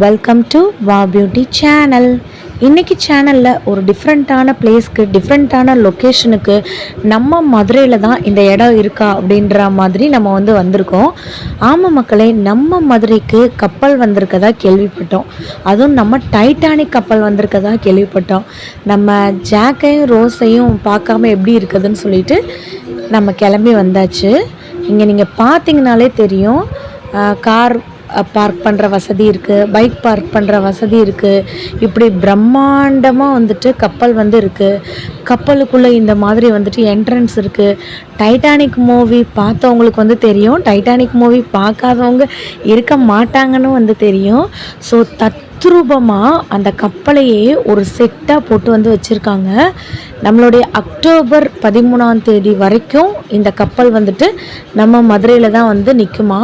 Welcome to வா beauty channel. இன்றைக்கி சேனலில் ஒரு டிஃப்ரெண்ட்டான பிளேஸ்க்கு, டிஃப்ரெண்ட்டான லொக்கேஷனுக்கு நம்ம மதுரையில் தான் இந்த இடம் இருக்கா அப்படின்ற மாதிரி நம்ம வந்திருக்கோம். ஆமாம் மக்களே, நம்ம மதுரைக்கு கப்பல் வந்திருக்கதா கேள்விப்பட்டோம். அதுவும் நம்ம டைட்டானிக் கப்பல் வந்திருக்கதா கேள்விப்பட்டோம். நம்ம ஜாக்கையும் ரோஸையும் பார்க்காம எப்படி இருக்குதுன்னு சொல்லிட்டு நம்ம கிளம்பி வந்தாச்சு. இங்கே நீங்கள் பார்த்தீங்கனாலே தெரியும், கார் பார்க் பண்ணுற வசதி இருக்குது, பைக் பார்க் பண்ணுற வசதி இருக்குது. இப்படி பிரம்மாண்டமாக கப்பல் இருக்குது. கப்பலுக்குள்ளே இந்த மாதிரி என்ட்ரன்ஸ் இருக்குது. டைட்டானிக் மூவி பார்த்தவங்களுக்கு தெரியும், டைட்டானிக் மூவி பார்க்காதவங்க இருக்க மாட்டாங்கன்னு தெரியும். ஸோ தத்ரூபமாக அந்த கப்பலையே ஒரு செட்டாக போட்டு வச்சுருக்காங்க. நம்மளுடைய அக்டோபர் 13 வரைக்கும் இந்த கப்பல் நம்ம மதுரையில் தான் நிற்குமா.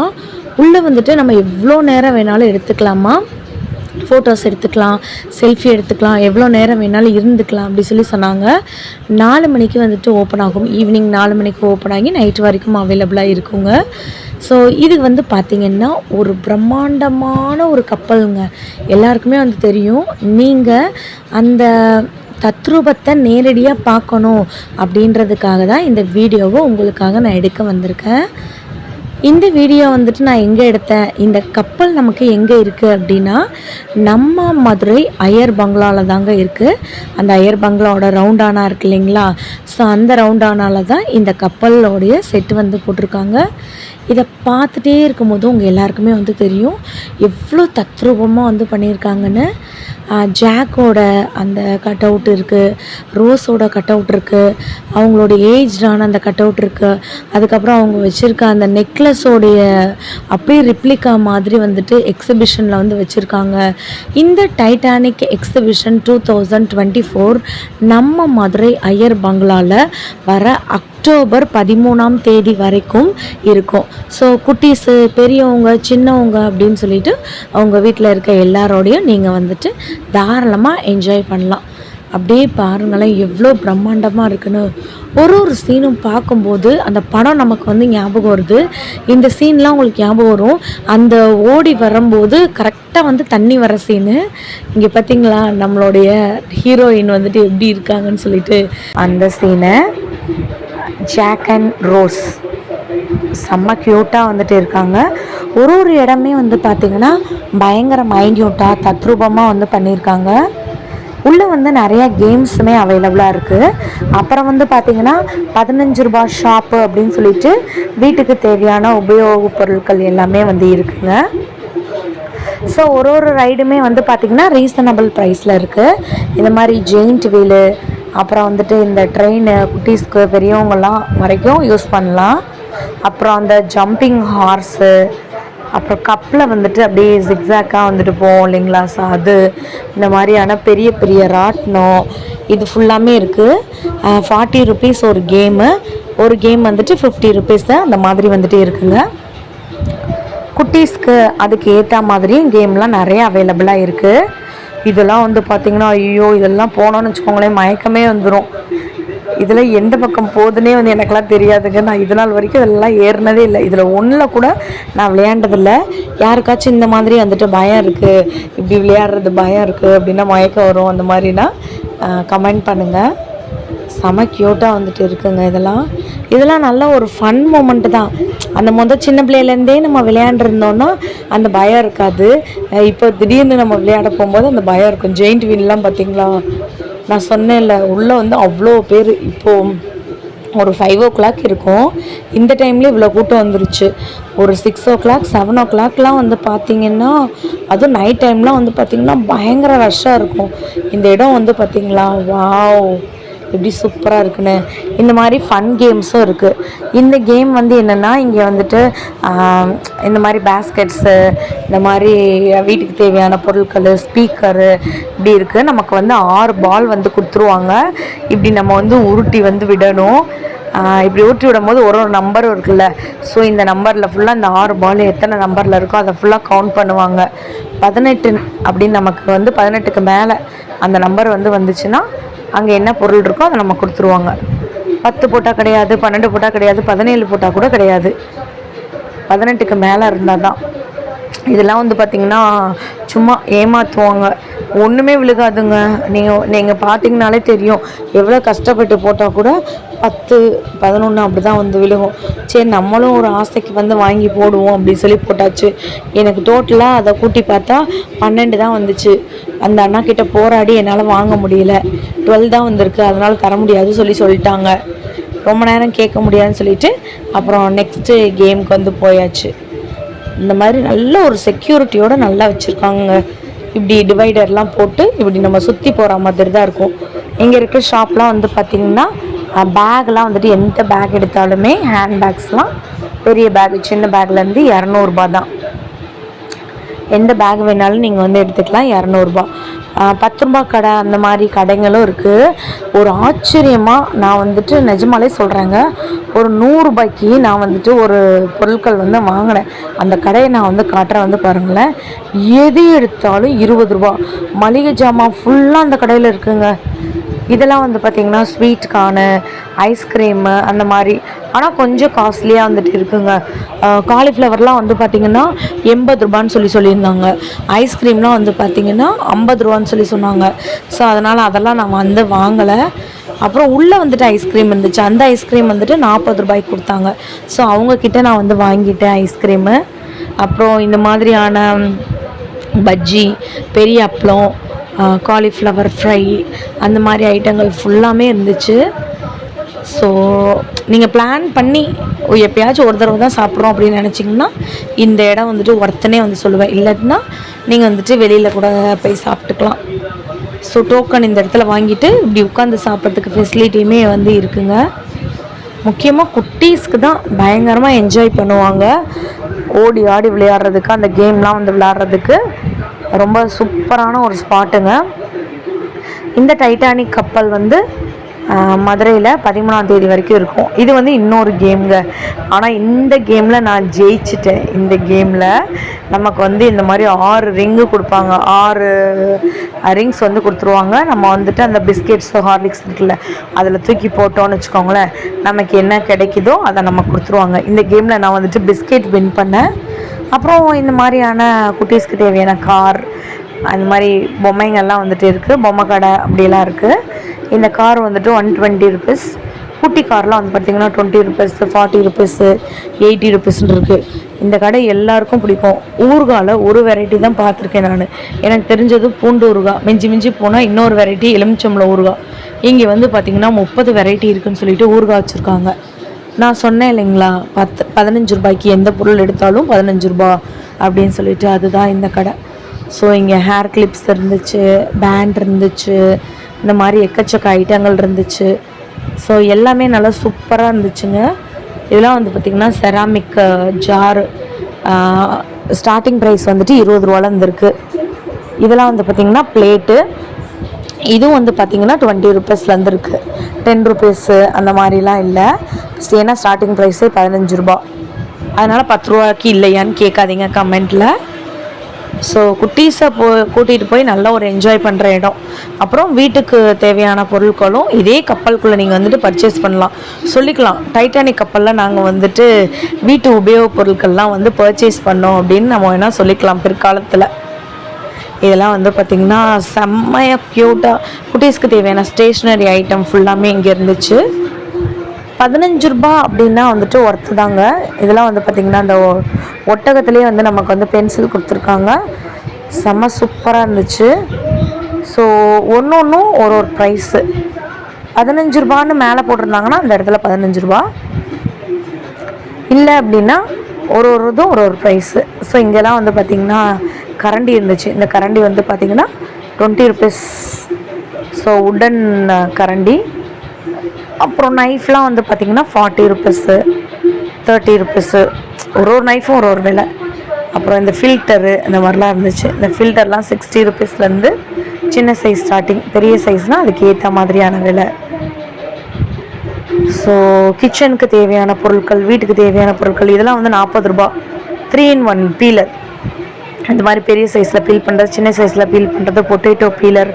உள்ளே நம்ம எவ்வளோ நேரம் வேணாலும் எடுத்துக்கலாமா, ஃபோட்டோஸ் எடுத்துக்கலாம், செல்ஃபி எடுத்துக்கலாம், எவ்வளோ நேரம் வேணாலும் இருந்துக்கலாம் அப்படி சொன்னாங்க. 4 மணிக்கு ஓப்பன் ஆகும். ஈவினிங் 4 மணிக்கு ஓப்பன் ஆகி நைட் வரைக்கும் அவைலபிளாக இருக்குங்க. ஸோ இது பார்த்திங்கன்னா ஒரு பிரம்மாண்டமான ஒரு கப்பலுங்க. எல்லாருக்குமே தெரியும். நீங்கள் அந்த தத்ரூபத்தை நேரடியாக பார்க்கணும் அப்படின்றதுக்காக தான் இந்த வீடியோவை உங்களுக்காக நான் எடுக்க வந்திருக்கேன். இந்த வீடியோ நான் எங்கே எடுத்தேன், இந்த கப்பல் நமக்கு எங்கே இருக்குது அப்படின்னா, நம்ம மதுரை ஐயர் பங்களாவில் தாங்க இருக்குது. அந்த ஐயர் பங்களாவோட ரவுண்டானா இருக்கு இல்லைங்களா, ஸோ அந்த ரவுண்டானாவில் தான் இந்த கப்பலோடைய செட்டு போட்டிருக்காங்க. இதை பார்த்துட்டே இருக்கும்போது உங்கள் எல்லாருக்குமே தெரியும் எவ்வளோ தத்ரூபமாக பண்ணியிருக்காங்கன்னு. ஜாக்கோட அந்த கட் அவுட் இருக்குது, ரோஸோட கட் அவுட் இருக்குது, அவங்களோட ஏஜ்டான அந்த கட் அவுட் இருக்குது. அதுக்கப்புறம் அவங்க வச்சுருக்க அந்த நெக்லஸோடைய அப்படியே ரிப்ளிகா மாதிரி எக்ஸிபிஷனில் வச்சுருக்காங்க. இந்த டைட்டானிக் எக்ஸிபிஷன் 2024 நம்ம மதுரை ஐயர் பங்களாவில் வர அக்டோபர் 13 வரைக்கும் இருக்கும். ஸோ குட்டீஸு, பெரியவங்க, சின்னவங்க அப்படின்னு சொல்லிட்டு அவங்க வீட்டில் இருக்க எல்லாரோடையும் நீங்கள் தாராளமாக என்ஜாய் பண்ணலாம். அப்படியே பாருங்களேன் எவ்வளோ பிரம்மாண்டமாக இருக்குன்னு. ஒரு சீனும் பார்க்கும்போது அந்த படம் நமக்கு ஞாபகம் வருது. இந்த சீன்லாம் உங்களுக்கு ஞாபகம் வரும். அந்த ஓடி வரும்போது கரெக்டாக தண்ணி வர சீனு. இங்கே பார்த்தீங்களா நம்மளுடைய ஹீரோயின் எப்படி இருக்காங்கன்னு சொல்லிட்டு அந்த சீனை. ஜாக் அண்ட் ரோஸ் செம்ம க்யூட்டாக இருக்காங்க. ஒரு இடமே பார்த்திங்கன்னா பயங்கர மைன்யூட்டாக தத்ரூபமாக பண்ணியிருக்காங்க. உள்ளே நிறையா கேம்ஸுமே அவைலபிளாக இருக்குது. அப்புறம் பார்த்திங்கன்னா 15 ரூபாய் ஷாப்பு அப்படின்னு சொல்லிட்டு வீட்டுக்கு தேவையான உபயோகப் பொருட்கள் எல்லாமே இருக்குங்க. ஸோ ஒரு ரைடுமே பார்த்திங்கன்னா ரீசனபிள் ப்ரைஸில் இருக்குது. இந்த மாதிரி ஜெயிண்ட் வீலு, அப்புறம் இந்த ட்ரெயின் குட்டீஸ்க்கு பெரியவங்கெல்லாம் வரைக்கும் யூஸ் பண்ணலாம். அப்புறம் அந்த ஜம்பிங் ஹார்ஸு, அப்புறம் கப்பில் அப்படியே ஜிக்ஸாக்காக போவோம் இல்லைங்களா, ஸோ அது இந்த மாதிரியான பெரிய பெரிய ராட்னம் இது ஃபுல்லாமே இருக்குது. 40 ருபீஸ் ஒரு கேமு. ஒரு கேம் 50 ருபீஸ் தான் அந்த மாதிரி இருக்குங்க. குட்டீஸ்க்கு அதுக்கு ஏற்ற மாதிரி கேம்லாம் நிறைய அவைலபிளாக இருக்குது. இதெல்லாம் பார்த்திங்கன்னா ஐயோ, இதெல்லாம் போனோன்னு வச்சுக்கோங்களேன் மயக்கமே வந்துடும். இதில் எந்த பக்கம் போகுதுன்னே எனக்கெல்லாம் தெரியாதுங்க. நான் இது நாள் வரைக்கும் இதெல்லாம் ஏறினதே இல்லை. இதில் ஒன்றில் கூட நான் விளையாண்டதில்லை. யாருக்காச்சும் இந்த மாதிரி பயம் இருக்குது, இப்படி விளையாடுறது பயம் இருக்குது அப்படின்னா, மயக்கம் வரும் அந்த மாதிரினா கமெண்ட் பண்ணுங்கள். செம க்யூட்டாக இருக்குங்க. இதெல்லாம் நல்ல ஒரு ஃபன் மூமெண்ட்டு தான். அந்த சின்ன பிள்ளையிலேருந்தே நம்ம விளையாண்டுருந்தோன்னா அந்த பயம் இருக்காது. இப்போ திடீர்னு நம்ம விளையாட போகும்போது அந்த பயம் இருக்கும். ஜெயிண்ட் வீல்லாம் பார்த்திங்களா, நான் சொன்னேன்ல உள்ளே அவ்வளோ பேர். இப்போது ஒரு 5 o'clock இருக்கும். இந்த டைம்லேயே இவ்வளோ கூட்டம் வந்துருச்சு. ஒரு 6 o'clock 7 o'clockலாம் பார்த்திங்கன்னா, அதுவும் நைட் டைம்லாம் பார்த்திங்கன்னா பயங்கர ரஷ்ஷாக இருக்கும். இந்த இடம் பார்த்திங்களா, வாவ் எப்படி சூப்பராக இருக்குன்னு. இந்த மாதிரி ஃபன் கேம்ஸும் இருக்குது. இந்த கேம் என்னென்னா, இங்கே இந்த மாதிரி பேஸ்கெட்ஸு, இந்த மாதிரி வீட்டுக்கு தேவையான பொருட்கள், ஸ்பீக்கரு இப்படி இருக்குது. நமக்கு 6 பால் கொடுத்துருவாங்க. இப்படி நம்ம உருட்டி விடணும். இப்படி ஊற்றி விடும்போது ஒரு நம்பர் இருக்குல்ல, ஸோ இந்த நம்பரில் ஃபுல்லாக இந்த 6 பால் எத்தனை நம்பரில் இருக்கோ அதை ஃபுல்லாக கவுண்ட் பண்ணுவாங்க. 18 அப்படின்னு நமக்கு 18க்கு மேலே அந்த நம்பர் வந்துச்சுன்னா அங்கே என்ன பொருள் இருக்கோ அதை நம்ம கொடுத்துருவாங்க. 10 போட்டால் கிடையாது, 12 போட்டால் கிடையாது, 17 போட்டால் கூட கிடையாது. 18க்கு மேலே இருந்தால் தான். இதெல்லாம் வந்து பார்த்திங்கன்னா சும்மா ஏமாற்றுவாங்க, ஒன்றுமே விழுகாதுங்க. நீங்கள் பார்த்தீங்கனாலே தெரியும், எவ்வளோ கஷ்டப்பட்டு போட்டால் கூட 10 11 அப்படி தான் வந்து விழுகும். சரி நம்மளும் ஒரு ஆசைக்கு வந்து வாங்கி போடுவோம் அப்படின்னு சொல்லி போட்டாச்சு. எனக்கு டோட்டலாக அதை கூட்டி பார்த்தா 12 தான் வந்துச்சு. அந்த அண்ணா கிட்ட போராடி என்னால் வாங்க முடியல, 12 தான் வந்திருக்கு, அதனால் தர முடியாது சொல்லிட்டாங்க. ரொம்ப நேரம் கேட்க முடியாதுன்னு சொல்லிட்டு அப்புறம் நெக்ஸ்ட்டு கேமுக்கு வந்து போயாச்சு. இந்த மாதிரி நல்ல ஒரு செக்யூரிட்டியோடு நல்லா வச்சுருக்காங்க. இப்படி டிவைடர்லாம் போட்டு இப்படி நம்ம சுற்றி போகிற மாதிரி தான் இருக்கும். இங்கே இருக்க ஷாப்லாம் வந்து பார்த்திங்கன்னா பேக்லாம் வந்துட்டு எந்த பேக் எடுத்தாலுமே ஹேண்ட் பேக்ஸ்லாம் பெரிய பேக் சின்ன பேக்லேருந்து 200 தான். எந்த பேக் வேணாலும் நீங்கள் வந்து எடுத்துக்கலாம், 200. 10 ரூபா கடை அந்த மாதிரி கடைங்களும் இருக்குது. ஒரு ஆச்சரியமாக நான் வந்துட்டு நிஜமாலே சொல்கிறேங்க, ஒரு 100 ரூபாய்க்கு நான் வந்துட்டு ஒரு பொருட்கள் வந்து வாங்கினேன். அந்த கடையை நான் வந்து காட்டுறேன், வந்து பாருங்களேன். எது எடுத்தாலும் 20 ரூபா. மளிகை ஜாமான் ஃபுல்லாக அந்த கடையில் இருக்குங்க. இதெல்லாம் வந்து பார்த்திங்கன்னா ஸ்வீட் கார்னு, ஐஸ்கிரீமு அந்த மாதிரி, ஆனால் கொஞ்சம் காஸ்ட்லியாக வந்துட்டு இருக்குங்க. காலிஃப்ளவர்லாம் வந்து பார்த்திங்கன்னா 80 ரூபான்னு சொல்லியிருந்தாங்க. ஐஸ்கிரீம்லாம் வந்து பார்த்திங்கன்னா 50 ரூபான்னு சொன்னாங்க. ஸோ அதனால் அதெல்லாம் நான் வந்து வாங்கலை. அப்புறம் உள்ளே வந்துட்டு ஐஸ்கிரீம் இருந்துச்சு, அந்த ஐஸ்கிரீம் வந்துட்டு 40 ரூபாய்க்கு கொடுத்தாங்க. ஸோ அவங்கக்கிட்ட நான் வந்து வாங்கிட்டேன் ஐஸ்கிரீமு. அப்புறம் இந்த மாதிரியான பஜ்ஜி, பெரிய அப்பளம், காலிஃப்ளவர் ஃப்ரை அந்த மாதிரி ஐட்டங்கள் ஃபுல்லாமே இருந்துச்சு. ஸோ நீங்கள் பிளான் பண்ணி எப்போயாச்சும் ஒரு தடவை தான் சாப்பிட்றோம் அப்படின்னு நினச்சிங்கன்னா இந்த இடம் வந்துட்டு ஒர்த்தனே வந்து சொல்லுவேன். இல்லைன்னா நீங்கள் வந்துட்டு வெளியில் கூட போய் சாப்பிட்டுக்கலாம். ஸோ டோக்கன் இந்த இடத்துல வாங்கிட்டு இப்படி உட்காந்து சாப்பிட்றதுக்கு ஃபெசிலிட்டியுமே வந்து இருக்குங்க. முக்கியமாக குட்டீஸ்க்கு தான் பயங்கரமாக என்ஜாய் பண்ணுவாங்க. ஓடி ஆடி விளையாடுறதுக்கு, அந்த கேம்லாம் வந்து விளையாடுறதுக்கு ரொம்ப சூப்பரான ஒரு ஸ்பாட்டுங்க. இந்த டைட்டானிக் கப்பல் வந்து மதுரையில் 13ஆம் தேதி வரைக்கும் இருக்கும். இது வந்து இன்னொரு கேமுங்க. ஆனால் இந்த கேமில் நான் ஜெயிச்சிட்டேன். இந்த கேமில் நமக்கு வந்து இந்த மாதிரி 6 ரிங்கு கொடுப்பாங்க. 6 ரிங்ஸ் வந்து கொடுத்துருவாங்க. நம்ம வந்துட்டு அந்த பிஸ்கெட்ஸ் ஹார்லிக்ஸ் இருக்குல்ல, அதில் தூக்கி போட்டோன்னு வச்சுக்கோங்களேன், நமக்கு என்ன கிடைக்குதோ அதை நம்ம கொடுத்துருவாங்க. இந்த கேமில் நான் வந்துட்டு பிஸ்கெட் வின் பண்ணேன். அப்புறம் இந்த மாதிரியான குட்டீஸ்க்கு தேவையான கார், அந்த மாதிரி பொம்மைங்கள்லாம் வந்துட்டு இருக்குது. பொம்மை கடை அப்படிலாம் இருக்குது. இந்த கார் வந்துட்டு 120 ருபீஸ். குட்டி கார்லாம் வந்து பார்த்திங்கன்னா 20 ருபீஸ், 40 ருபீஸ், 80 ருபீஸ்ன்னு இருக்குது. இந்த கடை எல்லாருக்கும் பிடிக்கும். ஊறுகாயில் ஒரு வெரைட்டி தான் பார்த்துருக்கேன் நான். எனக்கு தெரிஞ்சது பூண்டு ஊறுகாய், மிஞ்சி போனால் இன்னொரு வெரைட்டி எலுமிச்சம்பழம் ஊறுகாய். இங்கே வந்து பார்த்திங்கன்னா 30 வெரைட்டி இருக்குதுன்னு சொல்லிட்டு ஊறுகாய் வச்சுருக்காங்க. நான் சொன்னேன் இல்லைங்களா, 15 ரூபாய்க்கு எந்த பொருள் எடுத்தாலும் 15 ரூபா அப்படின்னு சொல்லிட்டு, அதுதான் இந்த கடை. ஸோ இங்கே ஹேர் கிளிப்ஸ் இருந்துச்சு, பேண்ட் இருந்துச்சு, இந்த மாதிரி எக்கச்சக்க ஐட்டங்கள் இருந்துச்சு. ஸோ எல்லாமே நல்லா சூப்பராக இருந்துச்சுங்க. இதெல்லாம் வந்து பார்த்திங்கன்னா செராமிக் ஜாரு, ஸ்டார்டிங் ப்ரைஸ் வந்துட்டு 20 ரூபாவில் இருந்திருக்கு. இதெல்லாம் வந்து பார்த்திங்கன்னா பிளேட்டு, இதுவும் வந்து பார்த்திங்கன்னா 20 ருபீஸ்லேருந்து இருக்குது. 10 ருபீஸு அந்த மாதிரிலாம் இல்லை. ஏன்னா ஸ்டார்டிங் ப்ரைஸே 15 ரூபா. அதனால் 10 ரூபாய்க்கு இல்லையான்னு கேட்காதீங்க கமெண்ட்டில். ஸோ குட்டீஸை கூட்டிகிட்டு போய் நல்லா ஒரு என்ஜாய் பண்ணுற இடம். அப்புறம் வீட்டுக்கு தேவையான பொருட்களும் இதே கப்பலுக்குள்ளே நீங்கள் வந்துட்டு பர்ச்சேஸ் பண்ணலாம். சொல்லிக்கலாம், டைட்டானிக் கப்பலில் நாங்கள் வந்துட்டு வீட்டு உபயோகப் பொருட்கள்லாம் வந்து பர்ச்சேஸ் பண்ணோம் அப்படின்னு நம்ம வேணால் சொல்லிக்கலாம் பிற்காலத்தில். இதெல்லாம் வந்து பார்த்திங்கன்னா செம்மையாக க்யூட்டாக குட்டீஸ்க்கு தேவையான ஸ்டேஷ்னரி ஐட்டம் ஃபுல்லாமே இங்கே இருந்துச்சு. 15 ரூபா அப்படின்னா வந்துட்டு ஒர்த்து தாங்க. இதெல்லாம் வந்து பார்த்திங்கன்னா அந்த ஒட்டகத்துலேயே வந்து நமக்கு வந்து பென்சில் கொடுத்துருக்காங்க. செம்ம சூப்பராக இருந்துச்சு. ஸோ ஒன்றும் ஒரு ப்ரைஸு 15 ரூபான்னு மேலே போட்டிருந்தாங்கன்னா அந்த இடத்துல 15 ரூபா இல்லை அப்படின்னா ஒரு இதுவும் ஒரு ப்ரைஸு. ஸோ இங்கெல்லாம் வந்து பார்த்திங்கன்னா கரண்டி இருந்துச்சு. இந்த கரண்டி வந்து பார்த்திங்கன்னா 20 ருபீஸ். ஸோ உடன் கரண்டி. அப்புறம் நைஃப்லாம் வந்து பார்த்திங்கன்னா 40 ருபீஸு, 30 ருபீஸு. ஒரு நைஃபும் ஒரு விலை. அப்புறம் இந்த ஃபில்டரு இந்த மாதிரிலாம் இருந்துச்சு. இந்த ஃபில்டர்லாம் 60 ருபீஸ்லேருந்து சின்ன சைஸ் ஸ்டார்டிங், பெரிய சைஸ்னால் அதுக்கு ஏற்ற மாதிரியான விலை. ஸோ கிச்சனுக்கு தேவையான பொருட்கள், வீட்டுக்கு தேவையான பொருட்கள் இதெல்லாம் வந்து 40 ரூபா. 3-in-1 பீலர், இந்த மாதிரி பெரிய சைஸில் பீல் பண்ணுறது, சின்ன சைஸில் பீல் பண்ணுறது, பொட்டேட்டோ பீலர்,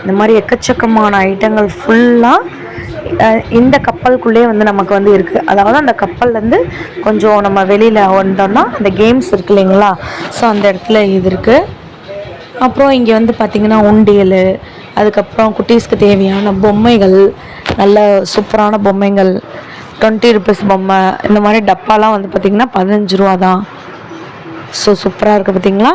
இந்த மாதிரி எக்கச்சக்கமான ஐட்டங்கள் ஃபுல்லாக இந்த கப்பலுக்குள்ளே வந்து நமக்கு வந்து இருக்குது. அதாவது அந்த கப்பல்லேருந்து கொஞ்சம் நம்ம வெளியில் வந்தோம்னா அந்த கேம்ஸ் இருக்குது இல்லைங்களா, ஸோ அந்த இடத்துல இது இருக்குது. அப்புறம் இங்கே வந்து பார்த்திங்கன்னா உண்டியல், அதுக்கப்புறம் குட்டீஸ்க்கு தேவையான பொம்மைகள், நல்ல சூப்பரான பொம்மைகள், 20 ருபீஸ் பொம்மை, இந்த மாதிரி டப்பாலாம் வந்து பார்த்திங்கன்னா 15 ரூபா தான். ஸோ சூப்பராக இருக்குது பார்த்திங்களா.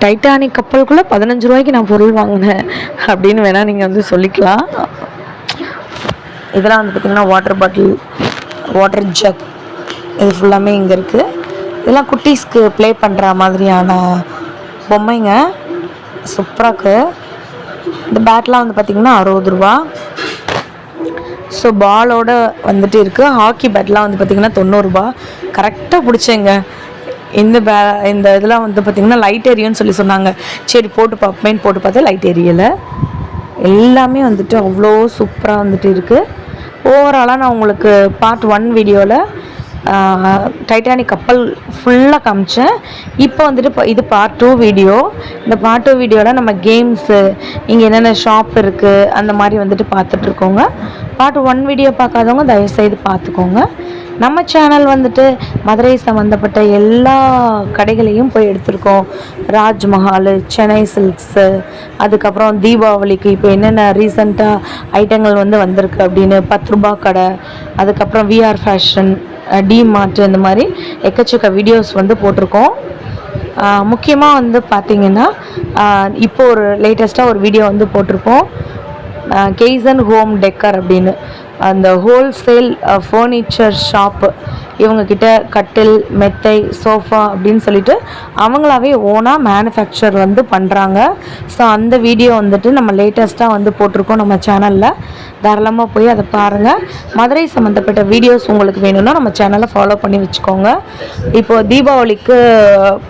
டைட்டானிக் கப்பலுக்குள்ளே 15 ரூபாய்க்கு நான் பொருள் வாங்கினேன் அப்படின்னு வேணால் நீங்கள் வந்து சொல்லிக்கலாம். இதெல்லாம் வந்து பார்த்திங்கன்னா வாட்டர் பாட்டில், வாட்டர் ஜக், இது ஃபுல்லாமே இங்கே இருக்குது. இதெல்லாம் குட்டீஸ்க்கு ப்ளே பண்ணுற மாதிரியான பொம்மைங்க, சூப்பராக இருக்குது. இந்த பேட்லாம் வந்து பார்த்திங்கன்னா 60 ரூபா. ஸோ பாலோடு வந்துட்டு இருக்குது. ஹாக்கி பேட்லாம் வந்து பார்த்திங்கன்னா 90 ரூபா. கரெக்டாக பிடிச்சேங்க. இந்த இதெல்லாம் வந்து பார்த்திங்கன்னா லைட் எரியும்னு சொல்லி சொன்னாங்க. சரி போட்டு பார்ப்பேன்னு போட்டு பார்த்தா லைட் எரியலை. எல்லாமே வந்துட்டு அவ்வளோ சூப்பராக வந்துட்டு இருக்குது. ஓவராலாக நான் உங்களுக்கு பார்ட் 1 வீடியோவில் டைட்டானிக் கப்பல் ஃபுல்லாக காமிச்சேன். இப்போ வந்துட்டு இது பார்ட் 2 வீடியோ. இந்த பார்ட் 2 வீடியோவில் நம்ம கேம்ஸு, இங்கே என்னென்ன ஷாப் இருக்குது அந்த மாதிரி வந்துட்டு பார்த்துட்ருக்கோங்க. பார்ட் 1 வீடியோ பார்க்காதவங்க தயவுசெய்து பார்த்துக்கோங்க. நம்ம சேனல் வந்துட்டு மதுரை சம்மந்தப்பட்ட எல்லா கடைகளையும் போய் எடுத்திருக்கோம். ராஜ்மஹால், சென்னை சில்க்ஸு, அதுக்கப்புறம் தீபாவளிக்கு இப்போ என்னென்ன ரீசண்டாக ஐட்டங்கள் வந்து வந்திருக்கு அப்படின்னு 10 ரூபா கடை, அதுக்கப்புறம் விஆர் ஃபேஷன், டிமார்ட், இந்த மாதிரி எக்கச்சக்க வீடியோஸ் வந்து போட்டிருக்கோம். முக்கியமாக வந்து பார்த்திங்கன்னா இப்போ ஒரு லேட்டஸ்ட்டாக ஒரு வீடியோ வந்து போட்டிருக்கோம். கெய்சன் ஹோம் டெக்கர் அப்படின்னு அந்த ஹோல்சேல் ஃபர்னிச்சர் ஷாப்பு. இவங்கக்கிட்ட கட்டில், மெத்தை, சோஃபா அப்படின்னு சொல்லிட்டு அவங்களாவே ஓனாக மேனுஃபேக்சர் வந்து பண்ணுறாங்க. ஸோ அந்த வீடியோ வந்துட்டு நம்ம லேட்டஸ்ட்டாக வந்து போட்டிருக்கோம் நம்ம சேனலில். தாராளமாக போய் அதை பாருங்கள். மதுரை சம்மந்தப்பட்ட வீடியோஸ் உங்களுக்கு வேணும்னா நம்ம சேனலை ஃபாலோ பண்ணி வச்சுக்கோங்க. இப்போது தீபாவளிக்கு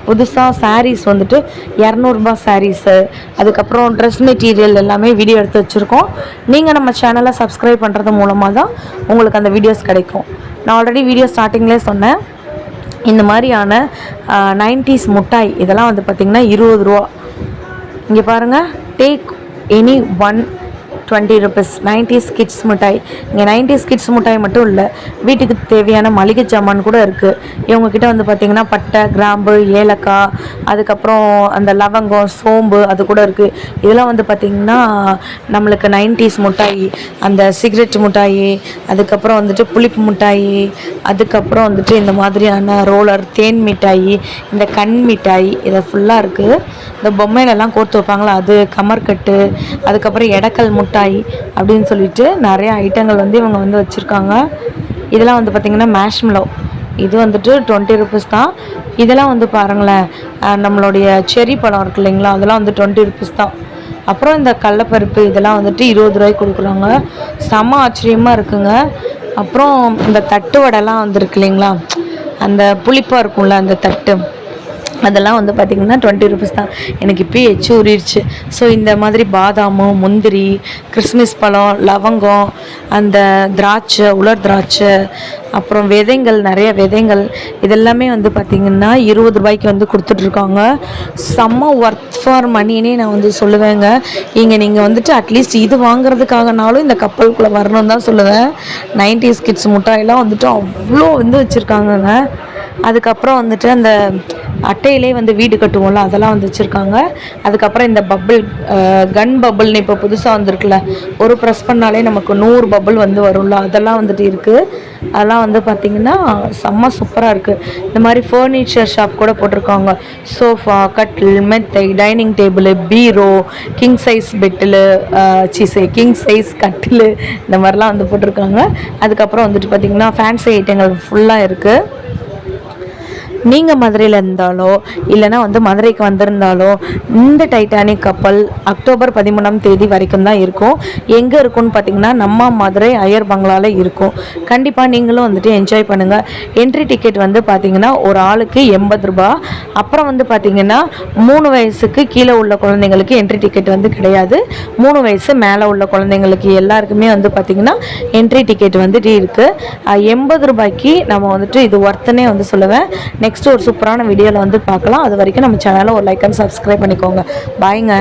புதுசாக சாரீஸ் வந்துட்டு 200 ரூபா சாரீஸு, அதுக்கப்புறம் ட்ரெஸ் மெட்டீரியல் எல்லாமே வீடியோ எடுத்து வச்சுருக்கோம். நீங்கள் நம்ம சேனலை சப்ஸ்கிரைப் பண்ணுறது மூலமாக தான் உங்களுக்கு அந்த வீடியோஸ் கிடைக்கும். நான் ஆல்ரெடி வீடியோ ஸ்டார்டிங்லேயே சொன்னேன், இந்த மாதிரியான 90s முட்டாய் இதெல்லாம் வந்து பார்த்திங்கன்னா 20 ரூபா. இங்கே பாருங்கள், take any one 20 rupees. 90s kids மிட்டாய். இங்கே 90s கிட்ஸ் மிட்டாய் மட்டும் இல்லை, வீட்டுக்கு தேவையான மளிகை சாமான் கூட இருக்குது. இவங்கக்கிட்ட வந்து பார்த்திங்கன்னா பட்டை, கிராம்பு, ஏலக்காய், அதுக்கப்புறம் அந்த லவங்கம், சோம்பு அது கூட இருக்குது. இதெல்லாம் வந்து பார்த்திங்கன்னா நம்மளுக்கு 90s மிட்டாய், அந்த சிகரெட் மிட்டாய், அதுக்கப்புறம் வந்துட்டு புளிப்பு மிட்டாய், அதுக்கப்புறம் வந்துட்டு இந்த மாதிரியான ரோலர், தேன் மிட்டாய், இந்த கண் மிட்டாய், இதை ஃபுல்லாக இருக்குது. இந்த பொம்மையிலெல்லாம் கோர்த்து வைப்பாங்களா அது, கமர்கட்டு, அதுக்கப்புறம் எடக்கல் மிட்டாய் அப்படின்னு சொல்லிட்டு நிறைய ஐட்டங்கள் வந்து இவங்க வந்து வச்சுருக்காங்க. இதெல்லாம் வந்து பார்த்திங்கன்னா மேஷ்மெலோ, இது வந்துட்டு 20 ருபீஸ் தான். இதெல்லாம் வந்து பாருங்களேன், நம்மளுடைய செரி பழம் இருக்கு இல்லைங்களா, அதெல்லாம் வந்து 20 ருபீஸ் தான். அப்புறம் இந்த கடலப்பருப்பு இதெல்லாம் வந்துட்டு 20 ரூபாய்க்கு கொடுக்குறாங்க. செம்ம ஆச்சரியமாக இருக்குங்க. அப்புறம் இந்த தட்டு வடைலாம் வந்துருக்கு இல்லைங்களா, அந்த புளிப்பாக இருக்கும்ல அந்த தட்டு, அதெல்லாம் வந்து பார்த்திங்கன்னா 20 ருபீஸ் தான். எனக்கு இப்போயே எச்சு ஊறிடுச்சு. ஸோ இந்த மாதிரி பாதாமு, முந்திரி, கிறிஸ்மஸ் பழம், லவங்கம், அந்த திராட்சை, உலர் திராட்சை, அப்புறம் விதைங்கள், நிறைய விதைங்கள், இதெல்லாமே வந்து பார்த்திங்கன்னா 20 ரூபாய்க்கு வந்து கொடுத்துட்ருக்காங்க. செம்ம ஒர்த் ஃபார் மணினே நான் வந்து சொல்லுவேங்க. இங்கே நீங்கள் வந்துட்டு அட்லீஸ்ட் இது வாங்குறதுக்காகனாலும் இந்த கப்பலுக்குள்ளே வரணும்னு தான் சொல்லுவேன். 90s கிட்ஸ் முட்டாயெல்லாம் வந்துட்டு அவ்வளோ வந்து வச்சுருக்காங்கங்க. அதுக்கப்புறம் வந்துட்டு அந்த அட்டையிலே வந்து வீடு கட்டுவோம்ல, அதெல்லாம் வந்து வச்சுருக்காங்க. அதுக்கப்புறம் இந்த பப்பிள், கன் பப்பிள்னு இப்போ புதுசாக வந்துருக்குல்ல, ஒரு ப்ரெஸ் பண்ணாலே நமக்கு 100 பப்பிள் வந்து வரும்ல, அதெல்லாம் வந்துட்டு இருக்குது. அதெல்லாம் வந்து பார்த்திங்கன்னா செம்ம சூப்பராக இருக்குது. இந்த மாதிரி ஃபர்னிச்சர் ஷாப் கூட போட்டிருக்காங்க. சோஃபா, கட்டில், மெத்தை, டைனிங் டேபிள், பீரோ, கிங் சைஸ் பெட்டில், கிங் சைஸ் கட்டில், இந்த மாதிரிலாம் வந்து போட்டிருக்காங்க. அதுக்கப்புறம் வந்துட்டு பார்த்திங்கன்னா ஃபேன்சி ஐட்டங்கள் ஃபுல்லாக இருக்குது. நீங்கள் மதுரையில் இருந்தாலோ இல்லைனா வந்து மதுரைக்கு வந்திருந்தாலோ இந்த டைட்டானிக் கப்பல் அக்டோபர் 13ஆம் தேதி வரைக்கும் தான் இருக்கும். எங்கே இருக்கும்னு பார்த்திங்கன்னா நம்ம மதுரை ஐயர் பங்களாவில் இருக்கும். கண்டிப்பாக நீங்களும் வந்துட்டு என்ஜாய் பண்ணுங்கள். என்ட்ரி டிக்கெட் வந்து பார்த்திங்கன்னா ஒரு ஆளுக்கு 80 ரூபா. அப்புறம் வந்து பார்த்திங்கன்னா 3 வயசுக்கு கீழே உள்ள குழந்தைங்களுக்கு என்ட்ரி டிக்கெட் வந்து கிடையாது. 3 வயசு மேலே உள்ள குழந்தைங்களுக்கு எல்லாருக்குமே வந்து பார்த்திங்கன்னா என்ட்ரி டிக்கெட் வந்துட்டு இருக்குது. 80 ரூபாய்க்கு நம்ம வந்துட்டு இது ஒர்த்துனே வந்து சொல்லுவேன். நெக்ஸ்ட் ஒரு சூப்பரான வீடியோவில் வந்து பார்க்கலாம். அது வரைக்கும் நம்ம சேனலை ஒரு லைக் அண்ட் சப்ஸ்கிரைப் பண்ணிக்கோங்க. பாய்ங்க.